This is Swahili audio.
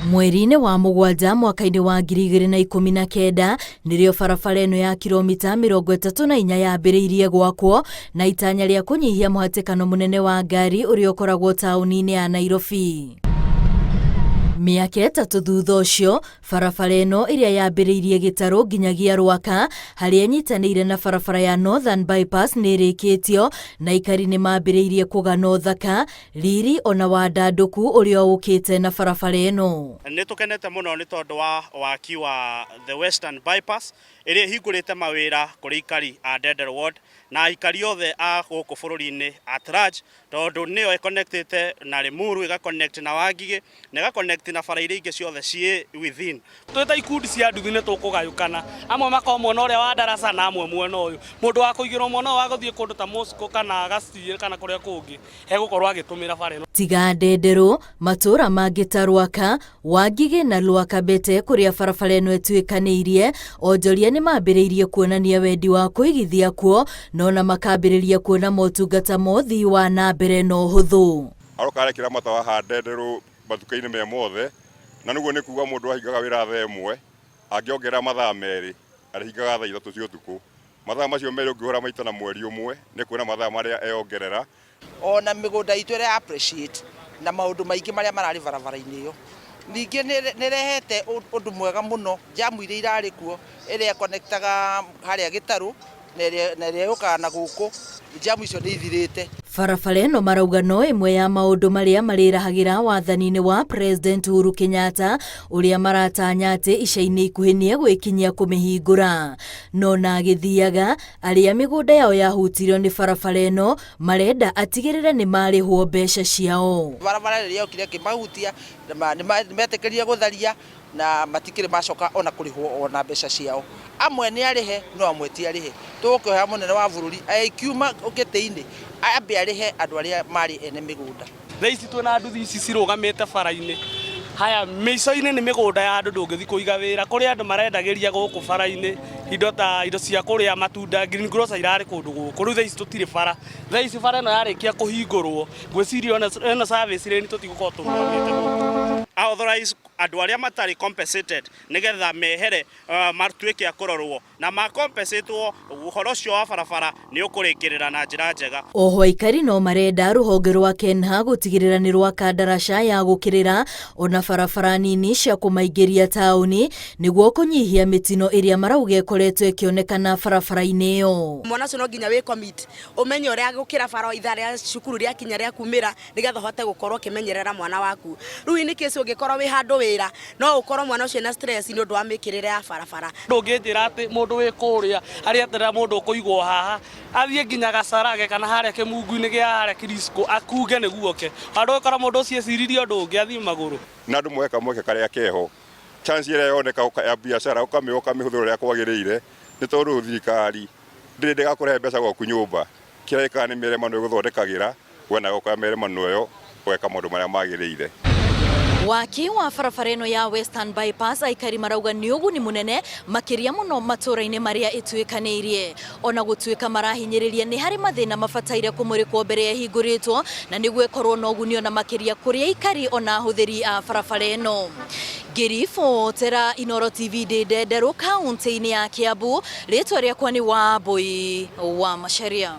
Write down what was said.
Mweri-inĩ wa Mũgwanja mwaka-inĩ wa 2019 nĩrĩo barabara ĩno ya kilomita 34 yambĩrĩirie gwakwo na itanya rĩa kũnyihia mũhatĩkano mũnene wa ngari ũrĩa ũkoragwo taũni-inĩ ya Nairobi. Mĩaka ĩtatũ thutha ũcio, barabara ĩno ĩrĩa yambĩrĩirie Gĩtarũ nginyagia Rwaka harĩa ĩnyitanĩire na barabara ya Northern Bypass nĩrĩkĩtio na aikari nĩ mambĩrĩirie kũgana ũthaka, riri ona wandandũku ũrĩa ũkĩte na barabara ĩno. Nĩ tũkenete mũno nĩ tondũ wa waki wa the Western Bypass ĩrĩa hingũrĩte mawĩra kũrĩ aikari a Ndendere Ward na aikari othe a gũkũ bũrũri-inĩ at large, tondũ nĩyo ĩconnectĩte na Limuru, ĩgaconnect na Wangigĩ na ĩgaconnect na bara iria ingĩ ciothe ciĩ within. Twĩta ikundi cia nduthi nĩ tũkũgayũkana, amwe makorwo mwena ũrĩa wa Ndaraca na amwe mwena ũyũ. Mũndũ wa kũigĩrwo mwena ũyũ wa gũthiĩ kũndũ ta Moscow kana Gasii kana kũrĩa kũngĩ egũkorwo agĩtũmĩra bara ĩno. Tiga Ndenderu, matũra mangĩ ta Rwaka, Wangigĩ na Lwakabete kũrĩa barabara ĩno ĩtuĩkanĩirie, onjoria nĩ mambĩrĩirie kuonania wendi wa kũigithia kuo, no na makambĩrĩria kuona motungata mothi wa na mbere na ũhũthũ. Arokarekĩra matawa ha Ndenderu matuka-inĩ me mothe, na nĩguo nĩ kuuga mũndũ ahingaga wĩra thaa ĩmwe angĩongerera mathaa merĩ arĩhingaga thaa ithatũ cia ũtukũ. Mathaa macio merĩ ũngĩhũra maita na mweri ũmwe nĩ kuona mathaa marĩa eyongerera. Ona mĩgũnda itũ ĩrĩa appreciate na maũndũ maingĩ marĩa mararĩ barabara-inĩ ĩyo. Ningĩ nĩ rehete ũndũ mwega mũno, jamu iria irarĩ kuo ĩrĩa connectaga harĩa Gĩtarũ na ĩrĩa yũkaga na gũkũ, jamu icio nĩ ithirĩte. Barabara ĩno marauga no ĩmwe ya maũndũ marĩa marĩrahagĩra wathani-inĩ wa President Uhuru Kenyatta ũrĩa maratanya atĩ ica-inĩ ikuhĩ nĩ egwĩkinyia kũmĩhingũra. No na agĩthiaga, arĩa mĩgũnda yao yahutirio nĩ barabara ĩno marenda atigĩrĩre nĩ marĩhwo mbeca ciao. Barabara ĩrĩa yokire ĩkĩmahutia nĩ metĩkĩrire gũtharia na matikĩrĩ macoka ona kũrĩhwo ona mbeca ciao. Amwe nĩ arĩhe no amwe ti arĩhe. Tũgũkĩhoya mũnene wa bũrũri aikiuma ũgĩtĩ-inĩ ambe arĩhe andũ arĩa marĩ ene mĩgũnda. Thaa ici twĩna nduthi ici cirũgamĩte bara-inĩ. Haya, mĩico-inĩ nĩ mĩgũnda ya andũ ndũngĩthi kũiga wĩra, kũrĩa andũ marendagĩria gũkũ bara-inĩ indo cia kũrĩa matunda, green grocer irarĩ kũndũ gũkũ. Rĩu thaa ici tũtirĩ bara. Thaa ici bara ĩno yarĩkia kũhingũrwo, ngwĩciria ĩno service rĩni tũtigũkorwo tũrũgamĩte gũkũ. Authorize andũ arĩa matarĩ compensated nĩgetha mehere matuĩke a kũrorwo na makompensatwo, ũhoro ũcio wa barabara nĩ ũkũrĩkĩrĩra na njĩra njega. Oho aikari no marenda rũhonge rwa KENHA gũtigĩrĩra nĩ rwaka ndaraca ya gũkĩrĩra ona barabara nini cia kũmaingĩria taũni nĩguo kũnyihia mĩtino ĩrĩa marauga ĩkoretwo ĩkĩonekana barabara-inĩ ĩyo. Mwana ũcio no nginya wĩ commit ũmenye ũrĩa gũkĩra bara ithaa rĩa cukuru rĩa kinya rĩa kumĩra nĩgetha ũhote gũkorwo ũkĩmenyerera mwana waku. Rĩu nĩ kĩsi ũngĩkorwo wĩ handũ wĩra no ũkorwo mwana ũcio na stress nĩ ũndũ wa mĩkĩrĩre ya barabara. Ndũngĩnjĩra atĩ mũndũ wĩ kũrĩa arĩa aterera mũndũ ũkũigwo haha athiĩ nginya Gacarage kana harĩa Kĩmungu-inĩ gĩa harĩa Kirisco akuge nĩguo ke. Handũ ũkora mũndũ ũcio eciririe ũndũ ũngĩ athiĩ magũrũ. Na andũ mweka karĩa keho, chance ĩrĩa yoneka ya biacara ũkamĩhũthĩra ũrĩa kwagĩrĩire, nĩ tondũ thirikari ndĩrĩ ndĩgakũrehe mbeca gwaku nyũmba. Kĩrĩa ĩkaga nĩ mĩremano ĩgũthondekagĩra, wena gũka mĩremano ĩyo ũgeka maũndũ marĩa magĩrĩire. Waki wa barabara ĩno ya Western Bypass aikari marauga nĩ ũguni mũnene makĩria mũno matũra-inĩ marĩa ĩtuĩkanĩirie. Ona gũtuĩka marahinyĩrĩria nĩ harĩ mathĩna mabataire kũmũrĩkwo mbere ya hingũrĩtwo na nĩguo ĩkorwo na ũguni ona makĩria kũrĩ aikari ona ahũthĩri a barabara ĩno. Ngĩribotera Inooro TV ndĩ Ndenderu kaunti-inĩ ya Kiambu, rĩtwa rĩakwa nĩ Wambui wa Macharia.